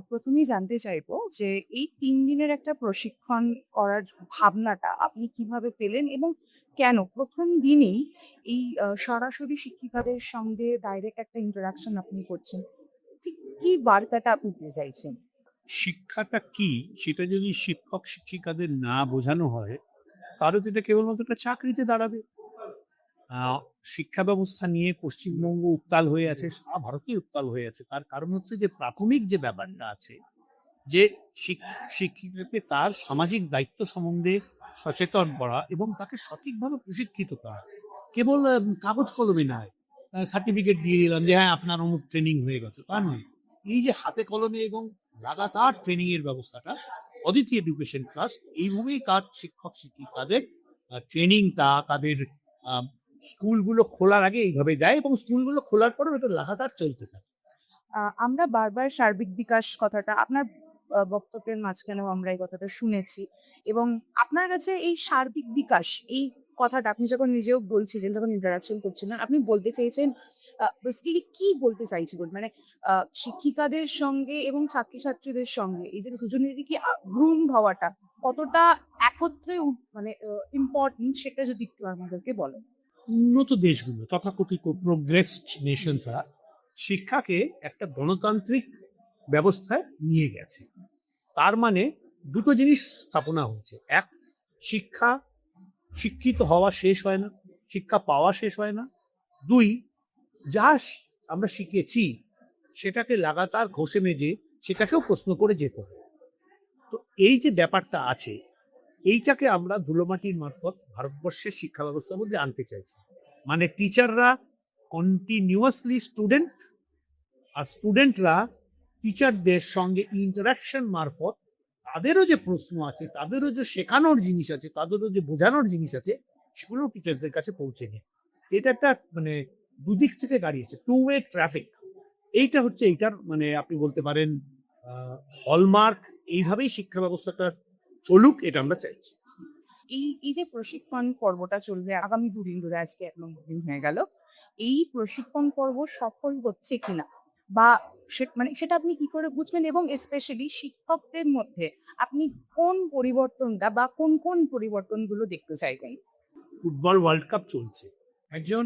প্রথমেই জানতে চাইবো যে এই ৩ দিনের একটা প্রশিক্ষণ করার ভাবনাটা আপনি কিভাবে পেলেন এবং কেন? ১ম দিনেই এই সরাসরি শিক্ষিকাদের সঙ্গে ডাইরেক্ট একটা ইন্টারেকশন আপনি করছেন। ঠিক কি বার্তাটা আপনি দিতে চাইছেন? শিক্ষাটা কি সেটা যদি শিক্ষক শিক্ষিকাদের না বোঝানো হয় তাহলে তো এটা কেবলমাত্র একটা চাকরিতে দাঁড়াবে। শিক্ষা ব্যবস্থা নিয়ে পশ্চিমবঙ্গ উত্তাল হয়ে আছে, সারা ভারতেই উত্তাল হয়ে আছে। তার কারণ হচ্ছে যে প্রাথমিক যে ব্যাপারটা আছে যে শিক্ষিকাকে তার সামাজিক দায়িত্ব সম্বন্ধে সচেতন করা এবং তাকে সঠিকভাবে প্রশিক্ষিত করা। কেবল কাগজ কলমে নয়, সার্টিফিকেট দিয়ে দিলাম যে হ্যাঁ আপনার অমুক ট্রেনিং হয়ে গেছে, তা নয়। এই যে হাতে কলমে এবং লাগাতার ট্রেনিং এর ব্যবস্থাটা অদিতি এডুকেশন ট্রাস্ট এইভাবেই কাজ শিক্ষক শিক্ষিকাদের ট্রেনিংটা তাদের স্কুলগুলো খোলার আগে এইভাবে দেয় এবং স্কুলগুলো খোলার পরেও এটা লাগাতার চলতে থাকে। আমরা বারবার সার্বিক বিকাশ কথাটা আপনার বক্তব্যের মাঝখানেও আমরা এই কথাটা শুনেছি এবং আপনার কাছে এই সার্বিক বিকাশ এই কথাটা আপনি যখন নিজেও বলছিলেন, যখন ইন্টারাকশন করছিলেন, আপনি বলতে চেয়েছেন বেসিক্যালি কি বলতে চাইছিলেন? মানে শিক্ষিকাদের সঙ্গে এবং ছাত্রছাত্রীদের সঙ্গে এই যে দুজনেরই কি গ্রুমড হওয়াটা কতটা একত্রে মানে ইম্পর্টেন্ট সেটা যদি একটু আমাদেরকে বলেন। উন্নত দেশগুলো তথাকথিত প্রোগ্রেসড নেশনসরা শিক্ষাকে একটা গণতান্ত্রিক ব্যবস্থায় নিয়ে গেছে। তার মানে দুটো জিনিস স্থাপনা হয়েছে। এক, শিক্ষা, শিক্ষিত হওয়া শেষ হয় না, শিক্ষা পাওয়া শেষ হয় না। দুই, যা আমরা শিখেছি সেটাকে লাগাতার ঘষে মেজে সেটাকেও প্রশ্ন করে যেতে হবে। তো এই যে ব্যাপারটা আছে, এইটাকে আমরা ধুলোমাটির মারফত ভারতবর্ষের শিক্ষা ব্যবস্থার মধ্যে আনতে চাইছি। মানে টিচাররা কন্টিনিউয়াসলি স্টুডেন্ট, আর স্টুডেন্টরা টিচারদের সঙ্গে ইন্টারাকশন মারফত তাদেরও যে প্রশ্ন আছে, তাদেরও যে শেখানোর জিনিস আছে, তাদেরও যে বোঝানোর জিনিস আছে, সেগুলো টিচারদের কাছে পৌঁছে নিয়ে। এটা একটা মানে দুদিক থেকে গাড়ি আছে, টু ওয়ে ট্রাফিক। এইটা হচ্ছে এইটার মানে আপনি বলতে পারেন হলমার্ক। এইভাবেই শিক্ষা ব্যবস্থাটা চলুক, এটা আমরা চাইছি। এই যে প্রশিক্ষণ পর্বটা চলবে আগামী ২ দিন ধরে, আজকে ১ নম্বর দিন হয়ে গেল। এই প্রশিক্ষণ পর্ব সফল হচ্ছে কিনা বা মানে সেটা আপনি কি করে বুঝবেন এবং স্পেশালি শিক্ষকদের মধ্যে আপনি কোন পরিবর্তনটা বা কোন পরিবর্তনগুলো দেখতে চাইবেন? ফুটবল ওয়ার্ল্ড কাপ চলছে, একজন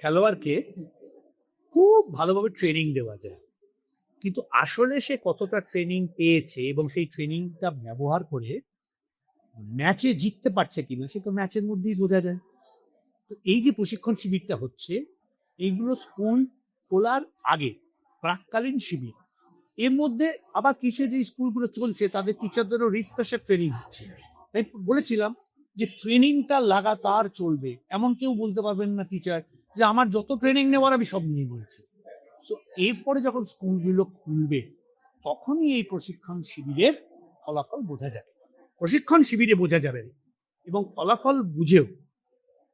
খেলোয়াড়কে খুব ভালোভাবে ট্রেনিং দেওয়া যায়, কিন্তু আসলে সে কতটা ট্রেনিং পেয়েছে এবং সেই ট্রেনিংটা ব্যবহার করে ম্যাচে জিততে পারছে কিনা সে তো ম্যাচের মধ্যেই বোঝা যায়। তো এই যে প্রশিক্ষণ শিবিরটা হচ্ছে, এইগুলো স্কুল খোলার আগে প্রাককালীন শিবির। এর মধ্যে আবার কিছু যে স্কুলগুলো চলছে তাদের টিচারদেরও রিফ্রেশার ট্রেনিং হচ্ছে। তাই বলেছিলাম যে ট্রেনিংটা লাগাতার চলবে। এমন কেউ বলতে পারবেন না টিচার যে আমার যত ট্রেনিং নেওয়ার আমি সব নিয়ে বলছি। তো এরপরে যখন স্কুলগুলো খুলবে তখনই এই প্রশিক্ষণ শিবিরের ফলাফল বোঝা যাবে। প্রশিক্ষণ শিবিরে বোঝা যাবে এবং ফলাফল বুঝেও,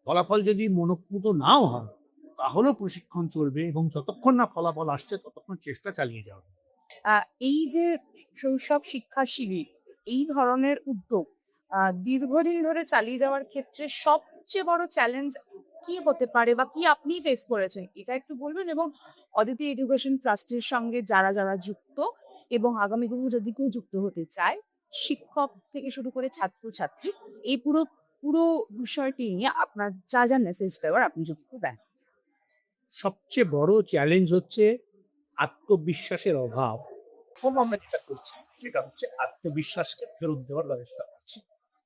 ফলাফল যদি মনোপুত নাও হয় তাহলেও প্রশিক্ষণ চলবে এবং যতক্ষণ না ফলাফল আসছে ততক্ষণ চেষ্টা চালিয়ে যাওয়া। এই যে শৈশব শিক্ষা শিবির, এই ধরনের উদ্যোগ দীর্ঘদিন ধরে চালিয়ে যাওয়ার ক্ষেত্রে সবচেয়ে বড় চ্যালেঞ্জ কি হতে পারে বা কি আপনি ফেস করেছেন এটা একটু বলবেন এবং অদিতি এডুকেশন ট্রাস্টের সঙ্গে যারা যুক্ত এবং আগামী দিনে যদি কেউ যুক্ত হতে চায়, শিক্ষক থেকে শুরু করে ছাত্রছাত্রী, এই পুরো পুরো বিষয়টি নিয়ে আপনার যা মেসেজ দেওয়ার আপনি যুক্ত দেন। সবচেয়ে বড় চ্যালেঞ্জ হচ্ছে আত্মবিশ্বাসের অভাব। প্রথম আমরা যেটা করছি সেটা হচ্ছে আত্মবিশ্বাসকে ফেরত দেওয়ার ব্যবস্থা করছি।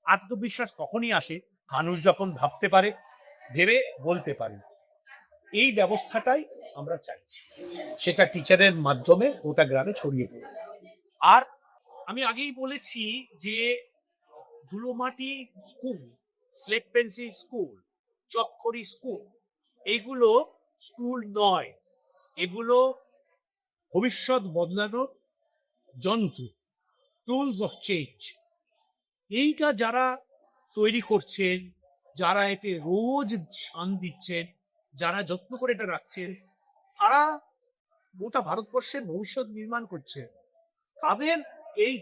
আত্মবিশ্বাস তখনই আসে মানুষ যখন ভাবতে পারে, ভেবে বলতে পারে। এই ব্যবস্থাটাই আমরা চাইছি, সেটা টিচারের মাধ্যমে গোটা গ্রামে ছড়িয়ে পড়ে। আর আমি আগেই বলেছি যে ধুলোমাটি স্কুল, স্লেট পেন্সিল স্কুল, চক্করি স্কুল, এইগুলো স্কুল নয়, এগুলো ভবিষ্যৎ বদলানোর যন্ত্র, টুলস অফ চেঞ্জ। এইটা যারা তৈরি করছেন, যারা এতে রোজ শান দিচ্ছেন, যারা যত্ন করে এটা রাখছেন, তারা গোটা ভারতবর্ষের ভবিষ্যৎ নির্মাণ করছে। তাদের এই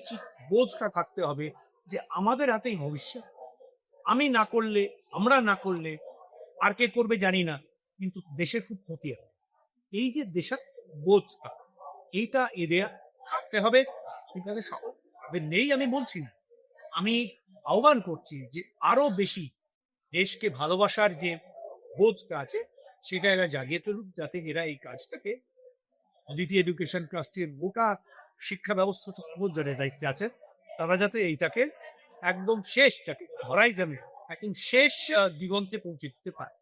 বোধটা থাকতে হবে যে আমাদের হাতেই ভবিষ্যৎ। আমি না করলে, আমরা না করলে আর কে করবে জানি না, কিন্তু দেশের খুব ক্ষতি হবে। এই যে দেশাত্মবোধটা, এইটা এদের থাকতে হবে, এটাকে নেই আমি বলছি না, আমি আহ্বান করছি যে আরো বেশি দেশকে ভালোবাসার যে বোধটা আছে সেটা এরা জাগিয়ে তুলুক, যাতে এরা এই কাজটাকে অদিতি এডুকেশন ট্রাস্টের গোটা শিক্ষা ব্যবস্থা চালানোর যারা দায়িত্বে আছে তারা যাতে এইটাকে একদম শেষ যাকে হরাইজনে একদম শেষ দিগন্তে পৌঁছে দিতে পারে।